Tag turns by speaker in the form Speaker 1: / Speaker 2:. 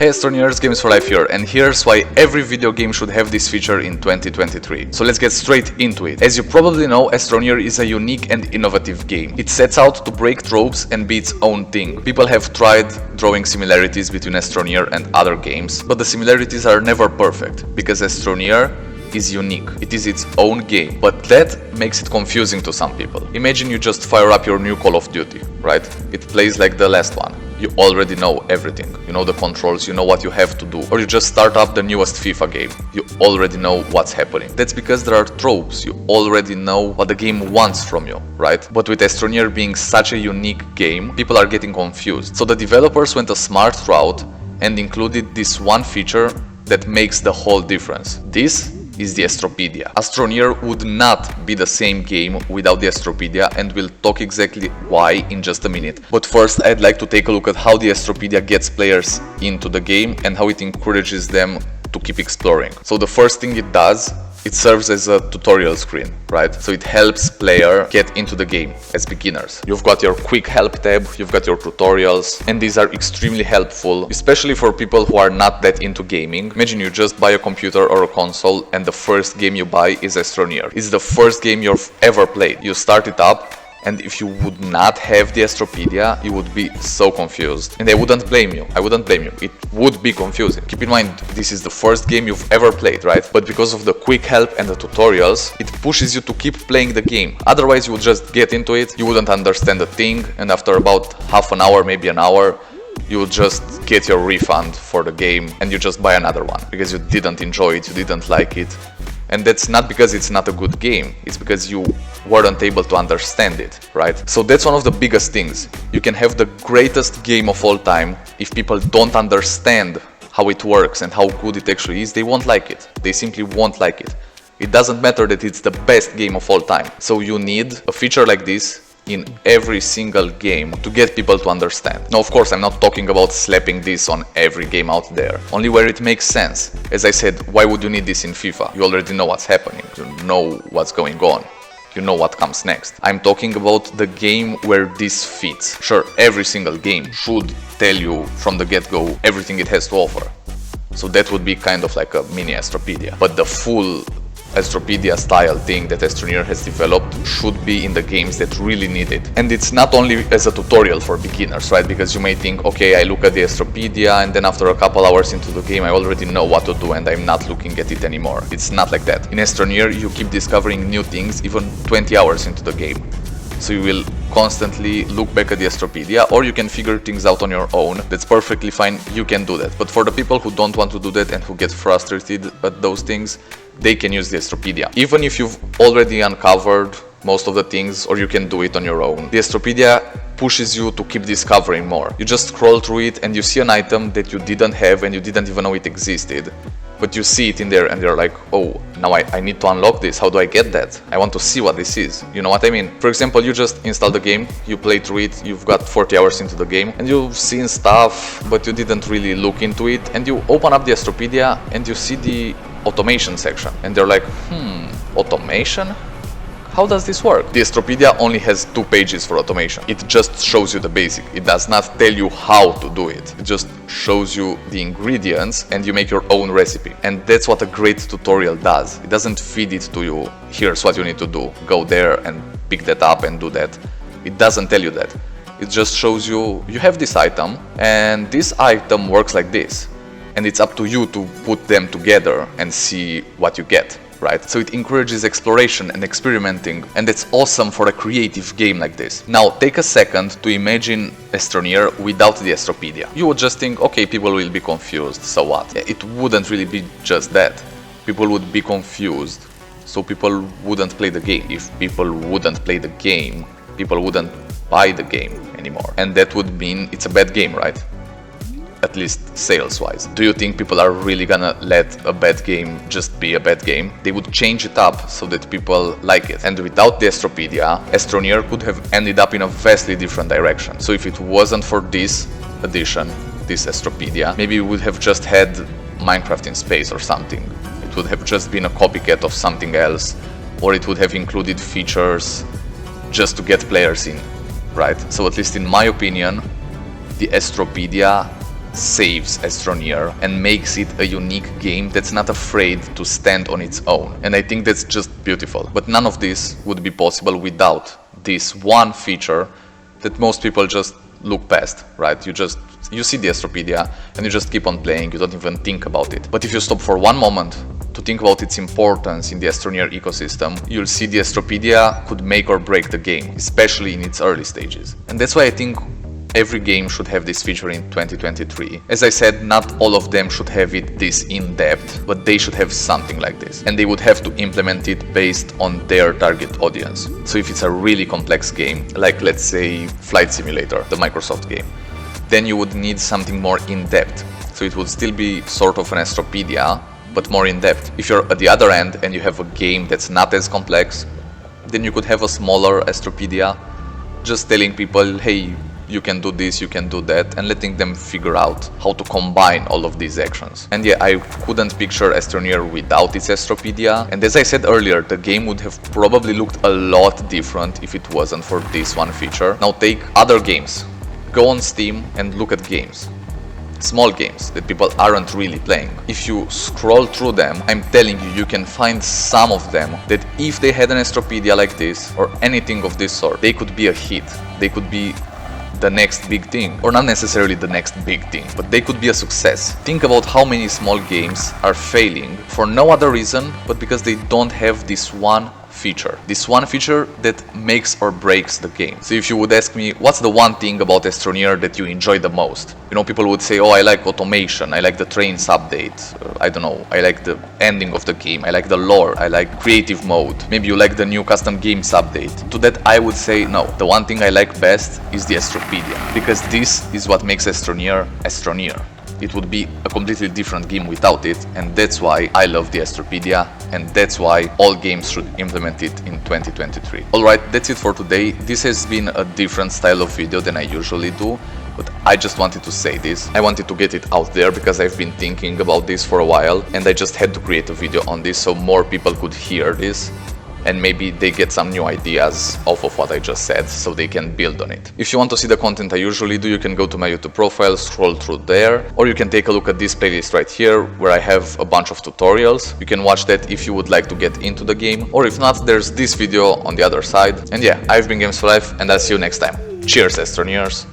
Speaker 1: Hey Astroneers, Games for Life here, and here's why every video game should have this feature in 2023. So let's get straight into it. As you probably know, Astroneer is a unique and innovative game. It sets out to break tropes and be its own thing. People have tried drawing similarities between Astroneer and other games, but the similarities are never perfect, because Astroneer is unique. It is its own game, but that makes it confusing to some people. Imagine you just fire up your new Call of Duty, right? It plays like the last one. You already know everything. You know the controls, you know what you have to do. Or you just start up the newest FIFA game. You already know what's happening. That's because there are tropes. You already know what the game wants from you, right? But with Astroneer being such a unique game, people are getting confused. So the developers went a smart route and included this one feature that makes the whole difference. This is the Astropedia. Astroneer would not be the same game without the Astropedia, and we'll talk exactly why in just a minute. But first, I'd like to take a look at how the Astropedia gets players into the game and how it encourages them to keep exploring. So the first thing it does, it serves as a tutorial screen, right? So it helps player get into the game as beginners. You've got your quick help tab, you've got your tutorials, and these are extremely helpful, especially for people who are not that into gaming. Imagine you just buy a computer or a console and the first game you buy is Astroneer. It's the first game you've ever played. You start it up, and if you would not have the Astropedia, you would be so confused. And I wouldn't blame you. I wouldn't blame you. It would be confusing. Keep in mind, this is the first game you've ever played, right? But because of the quick help and the tutorials, it pushes you to keep playing the game. Otherwise, you would just get into it, you wouldn't understand the thing, and after about half an hour, maybe an hour, you will just get your refund for the game and you just buy another one because you didn't enjoy it, you didn't like it. And that's not because it's not a good game, it's because you weren't able to understand it, right? So that's one of the biggest things. You can have the greatest game of all time. If people don't understand how it works and how good it actually is, they won't like it. They simply won't like it. It doesn't matter that it's the best game of all time. So you need a feature like this in every single game to get people to understand. Now, of course, I'm not talking about slapping this on every game out there, only where it makes sense. As I said, why would you need this in FIFA? You already know what's happening, you know what's going on, you know what comes next. I'm talking about the game where this fits. Sure, every single game should tell you from the get-go everything it has to offer. So that would be kind of like a mini Astropedia. But the full Astropedia style thing that Astroneer has developed should be in the games that really need it. And it's not only as a tutorial for beginners, right? Because you may think, okay, I look at the Astropedia and then after a couple hours into the game I already know what to do and I'm not looking at it anymore. It's not like that. In Astroneer you keep discovering new things even 20 hours into the game. So you will constantly look back at the Astropedia, or you can figure things out on your own. That's perfectly fine, you can do that. But for the people who don't want to do that and who get frustrated at those things, they can use the Astropedia. Even if you've already uncovered most of the things, or you can do it on your own. The Astropedia pushes you to keep discovering more. You just scroll through it and you see an item that you didn't have and you didn't even know it existed. But you see it in there and you're like, oh, now I need to unlock this. How do I get that? I want to see what this is. You know what I mean? For example, you just install the game, you play through it, you've got 40 hours into the game, and you've seen stuff, but you didn't really look into it, and you open up the Astropedia and you see the automation section. And they're like, automation? How does this work? The Astropedia only has 2 pages for automation. It just shows you the basic. It does not tell you how to do it. It just shows you the ingredients and you make your own recipe. And that's what a great tutorial does. It doesn't feed it to you, here's what you need to do. Go there and pick that up and do that. It doesn't tell you that. It just shows you, you have this item and this item works like this. And it's up to you to put them together and see what you get. Right? So it encourages exploration and experimenting, and it's awesome for a creative game like this. Now take a second to imagine Astroneer without the Astropedia. You would just think, okay, people will be confused, so what? It wouldn't really be just that. People would be confused, so people wouldn't play the game. If people wouldn't play the game, people wouldn't buy the game anymore. And that would mean it's a bad game, right? At least sales-wise. Do you think people are really gonna let a bad game just be a bad game? They would change it up so that people like it. And without the Astropedia, Astroneer could have ended up in a vastly different direction. So if it wasn't for this addition, this Astropedia, maybe we would have just had Minecraft in space or something. It would have just been a copycat of something else, or it would have included features just to get players in, right? So at least in my opinion, the Astropedia saves Astroneer and makes it a unique game that's not afraid to stand on its own. And I think that's just beautiful. But none of this would be possible without this one feature that most people just look past, right? You see the Astropedia and you just keep on playing, you don't even think about it. But if you stop for one moment to think about its importance in the Astroneer ecosystem, you'll see the Astropedia could make or break the game, especially in its early stages. And that's why I think every game should have this feature in 2023. As I said, not all of them should have it this in-depth, but they should have something like this. And they would have to implement it based on their target audience. So if it's a really complex game, like let's say Flight Simulator, the Microsoft game, then you would need something more in-depth. So it would still be sort of an Astropedia, but more in-depth. If you're at the other end and you have a game that's not as complex, then you could have a smaller Astropedia, just telling people, hey, you can do this, you can do that, and letting them figure out how to combine all of these actions. And yeah, I couldn't picture Astroneer without its Astropedia, and as I said earlier, the game would have probably looked a lot different if it wasn't for this one feature. Now take other games. Go on Steam and look at games. Small games that people aren't really playing. If you scroll through them, I'm telling you, you can find some of them that if they had an Astropedia like this, or anything of this sort, they could be a hit. They could be the next big thing, or not necessarily the next big thing, but they could be a success. Think about how many small games are failing for no other reason but because they don't have this one feature that makes or breaks the game. So if you would ask me, what's the one thing about Astroneer that you enjoy the most? You know, people would say, oh, I like automation, I like the trains update, I don't know, I like the ending of the game, I like the lore, I like creative mode, maybe you like the new custom games update. To that I would say, no, the one thing I like best is the Astropedia, because this is what makes Astroneer Astroneer. It would be a completely different game without it, and that's why I love the Astropedia, and that's why all games should implement it in 2023. Alright, that's it for today. This has been a different style of video than I usually do, but I just wanted to say this. I wanted to get it out there because I've been thinking about this for a while, and I just had to create a video on this so more people could hear this. And maybe they get some new ideas off of what I just said, so they can build on it. If you want to see the content I usually do, you can go to my YouTube profile, scroll through there, or you can take a look at this playlist right here, where I have a bunch of tutorials. You can watch that if you would like to get into the game, or if not, there's this video on the other side. And yeah, I've been Games for Life, and I'll see you next time. Cheers, Astroneers!